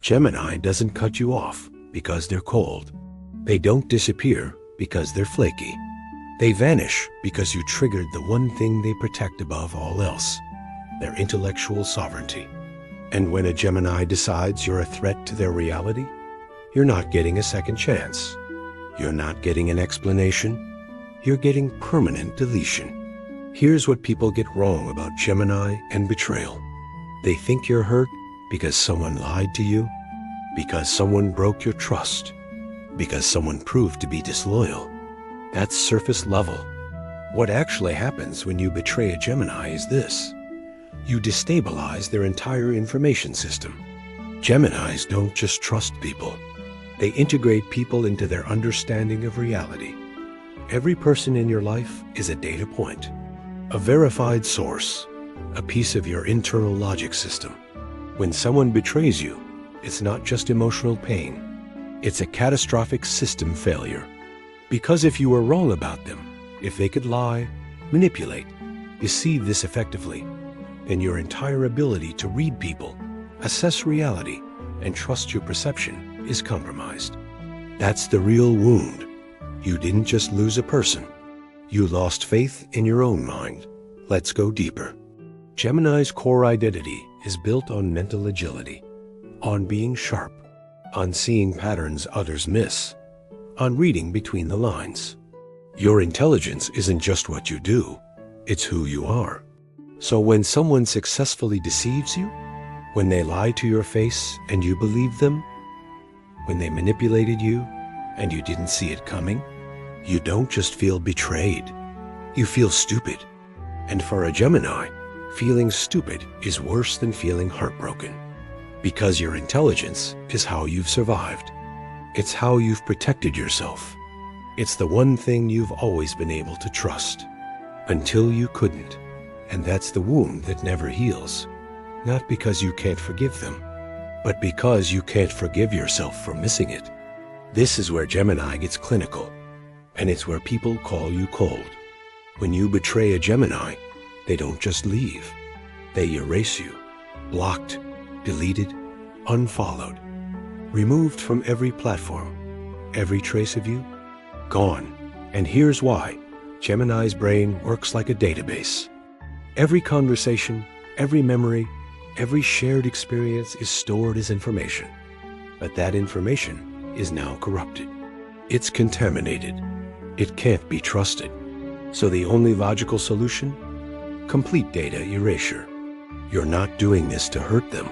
Gemini doesn't cut you off because they're cold. They don't disappear because they're flaky. They vanish because you triggered the one thing they protect above all else, their intellectual sovereignty. And when a Gemini decides you're a threat to their reality, you're not getting a second chance. You're not getting an explanation. You're getting permanent deletion. Here's what people get wrong about Gemini and betrayal. They think you're hurt because someone lied to you, because someone broke your trust, because someone proved to be disloyal. That's surface level. What actually happens when you betray a Gemini is this. You destabilize their entire information system. Geminis don't just trust people. They integrate people into their understanding of reality. Every person in your life is a data point, a verified source, a piece of your internal logic system. When someone betrays you, it's not just emotional pain. It's a catastrophic system failure. Because if you were wrong about them, if they could lie, manipulate, deceive this effectively, then your entire ability to read people, assess reality, and trust your perception is compromised. That's the real wound. You didn't just lose a person. You lost faith in your own mind. Let's go deeper. Gemini's core identity is built on mental agility, on being sharp, on seeing patterns others miss, on reading between the lines. Your intelligence isn't just what you do, it's who you are. So when someone successfully deceives you, when they lie to your face and you believe them, when they manipulated you and you didn't see it coming, you don't just feel betrayed, you feel stupid. And for a Gemini, feeling stupid is worse than feeling heartbroken. Because your intelligence is how you've survived. It's how you've protected yourself. It's the one thing you've always been able to trust. Until you couldn't. And that's the wound that never heals. Not because you can't forgive them, but because you can't forgive yourself for missing it. This is where Gemini gets clinical. And it's where people call you cold. When you betray a Gemini, they don't just leave. They erase you. Blocked, deleted, unfollowed, removed from every platform. Every trace of you, gone. And here's why. Gemini's brain works like a database. Every conversation, every memory, every shared experience is stored as information. But that information is now corrupted. It's contaminated. It can't be trusted. So the only logical solution? Complete data erasure. You're not doing this to hurt them.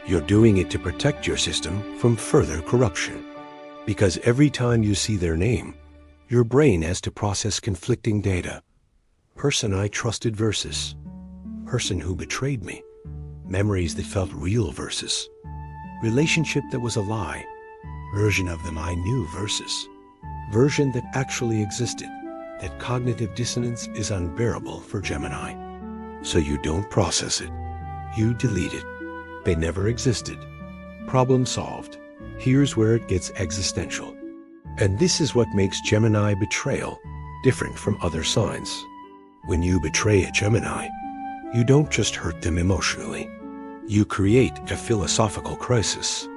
You're doing it to protect your system from further corruption. Because every time you see their name, your brain has to process conflicting data. Person I trusted versus person who betrayed me. Memories that felt real versus relationship that was a lie. Version of them I knew versus version that actually existed. That cognitive dissonance is unbearable for Gemini. So you don't process it. You delete it. They never existed. Problem solved. Here's where it gets existential. And this is what makes Gemini betrayal different from other signs. When you betray a Gemini, you don't just hurt them emotionally. You create a philosophical crisis.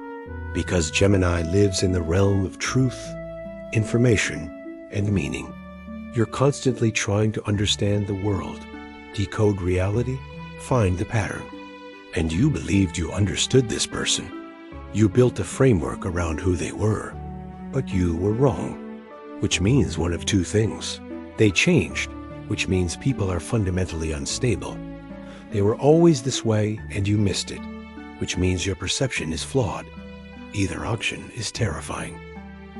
Because Gemini lives in the realm of truth, information, and meaning. You're constantly trying to understand the world, decode reality, find the pattern. And you believed you understood this person. You built a framework around who they were. But you were wrong. Which means one of two things. They changed, which means people are fundamentally unstable. They were always this way and you missed it, which means your perception is flawed. Either option is terrifying.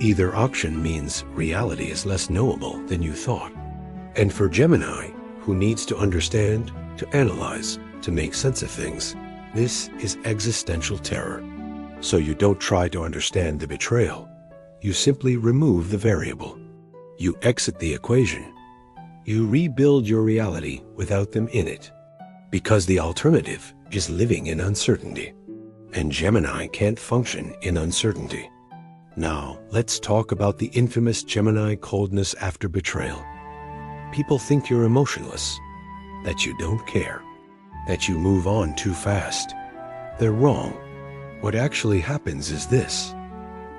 Either option means reality is less knowable than you thought. And for Gemini, who needs to understand, to analyze, to make sense of things, this is existential terror. So you don't try to understand the betrayal. You simply remove the variable. You exit the equation. You rebuild your reality without them in it. Because the alternative is living in uncertainty. And Gemini can't function in uncertainty. Now, let's talk about the infamous Gemini coldness after betrayal. People think you're emotionless, that you don't care, that you move on too fast. They're wrong. What actually happens is this.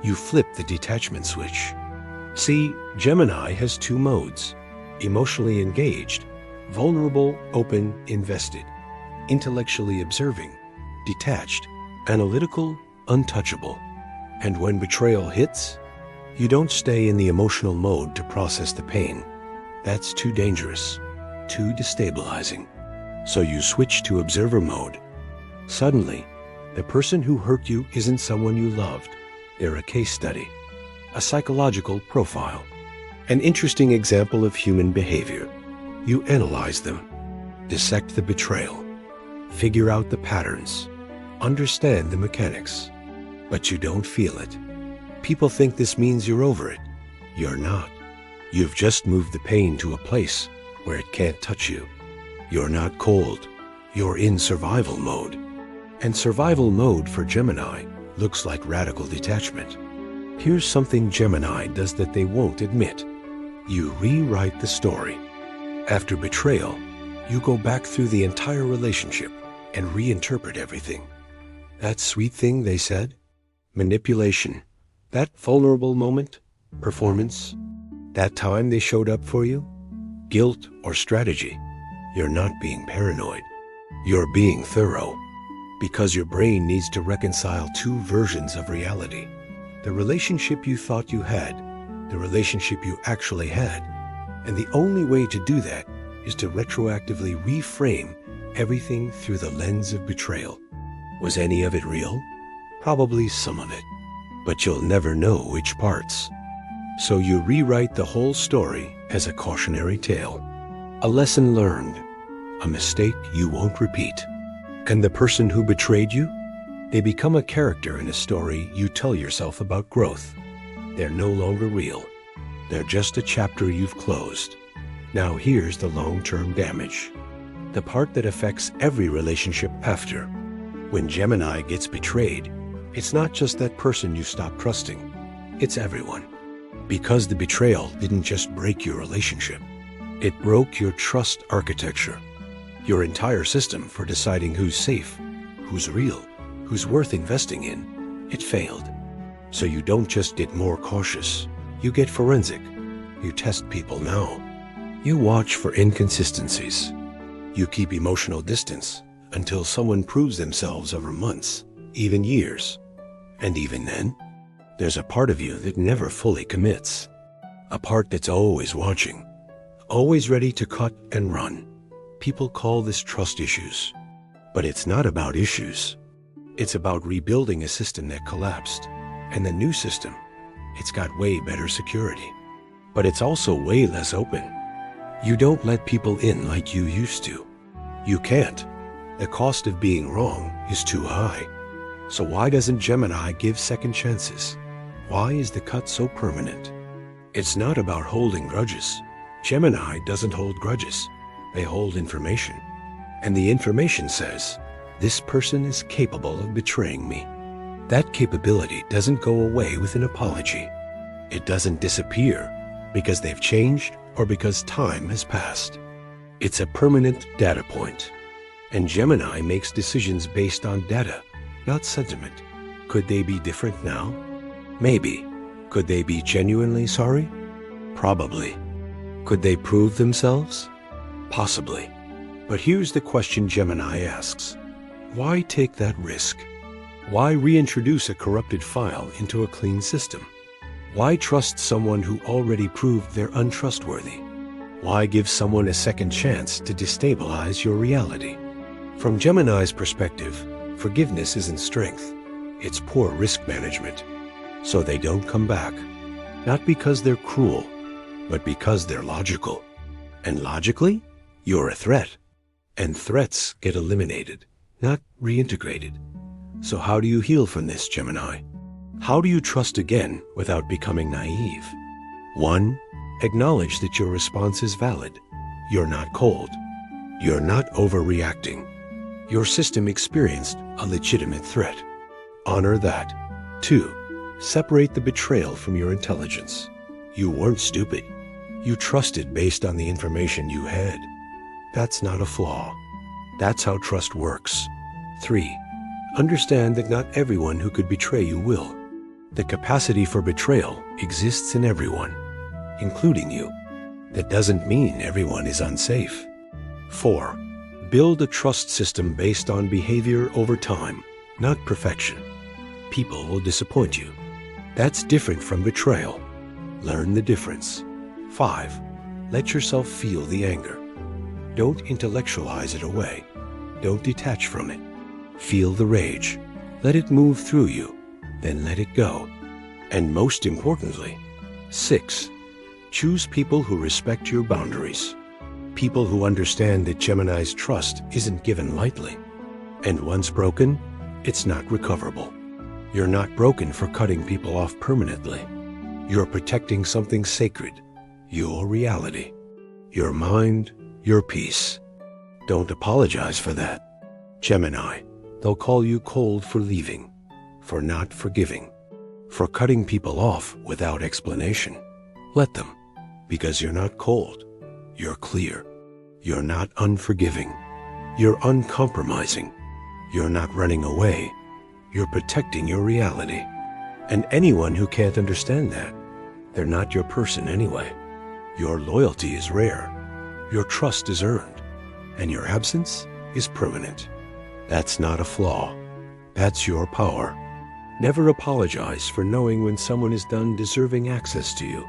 You flip the detachment switch. See, Gemini has two modes: emotionally engaged, vulnerable, open, invested; intellectually observing, detached, analytical, untouchable. And when betrayal hits, you don't stay in the emotional mode to process the pain. That's too dangerous, too destabilizing. So you switch to observer mode. Suddenly, the person who hurt you isn't someone you loved. They're a case study, a psychological profile, an interesting example of human behavior. You analyze them, dissect the betrayal, figure out the patterns, understand the mechanics, but you don't feel it. People think this means you're over it. You're not. You've just moved the pain to a place where it can't touch you. You're not cold. You're in survival mode. And survival mode for Gemini looks like radical detachment. Here's something Gemini does that they won't admit. You rewrite the story. After betrayal, you go back through the entire relationship and reinterpret everything. That sweet thing they said, manipulation, that vulnerable moment, performance, that time they showed up for you, guilt or strategy. You're not being paranoid. You're being thorough. Because your brain needs to reconcile two versions of reality. The relationship you thought you had, the relationship you actually had. And the only way to do that is to retroactively reframe everything through the lens of betrayal. Was any of it real? Probably some of it. But you'll never know which parts. So you rewrite the whole story as a cautionary tale. A lesson learned. A mistake you won't repeat. And the person who betrayed you? They become a character in a story you tell yourself about growth. They're no longer real. They're just a chapter you've closed. Now here's the long-term damage. The part that affects every relationship after. When Gemini gets betrayed, it's not just that person you stop trusting. It's everyone. Because the betrayal didn't just break your relationship. It broke your trust architecture. Your entire system for deciding who's safe, who's real, who's worth investing in. It failed. So you don't just get more cautious. You get forensic. You test people now. You watch for inconsistencies. You keep emotional distance until someone proves themselves over months, even years. And even then, there's a part of you that never fully commits. A part that's always watching, always ready to cut and run. People call this trust issues. But it's not about issues. It's about rebuilding a system that collapsed. And the new system, it's got way better security. But it's also way less open. You don't let people in like you used to. You can't. The cost of being wrong is too high. So why doesn't Gemini give second chances? Why is the cut so permanent? It's not about holding grudges. Gemini doesn't hold grudges. They hold information. And the information says, this person is capable of betraying me. That capability doesn't go away with an apology. It doesn't disappear because they've changed or because time has passed. It's a permanent data point. And Gemini makes decisions based on data, not sentiment. Could they be different now? Maybe. Could they be genuinely sorry? Probably. Could they prove themselves? Possibly. But here's the question Gemini asks. Why take that risk? Why reintroduce a corrupted file into a clean system? Why trust someone who already proved they're untrustworthy? Why give someone a second chance to destabilize your reality? From Gemini's perspective, forgiveness isn't strength. It's poor risk management. So they don't come back. Not because they're cruel, but because they're logical. And logically, you're a threat. And threats get eliminated, not reintegrated. So how do you heal from this, Gemini? How do you trust again without becoming naive? 1. Acknowledge that your response is valid. You're not cold. You're not overreacting. Your system experienced a legitimate threat. Honor that. 2. Separate the betrayal from your intelligence. You weren't stupid. You trusted based on the information you had. That's not a flaw. That's how trust works. 3. Understand that not everyone who could betray you will. The capacity for betrayal exists in everyone, including you. That doesn't mean everyone is unsafe. 4. Build a trust system based on behavior over time, not perfection. People will disappoint you. That's different from betrayal. Learn the difference. 5. Let yourself feel the anger. Don't intellectualize it away. Don't detach from it. Feel the rage. Let it move through you. Then let it go. And most importantly, 6. Choose people who respect your boundaries. People who understand that Gemini's trust isn't given lightly. And once broken, it's not recoverable. You're not broken for cutting people off permanently. You're protecting something sacred, your reality, your mind, your peace. Don't apologize for that. Gemini, they'll call you cold for leaving, for not forgiving, for cutting people off without explanation. Let them, because you're not cold, you're clear. You're not unforgiving. You're uncompromising. You're not running away. You're protecting your reality. And anyone who can't understand that, they're not your person anyway. Your loyalty is rare. Your trust is earned. And your absence is permanent. That's not a flaw. That's your power. Never apologize for knowing when someone is done deserving access to you.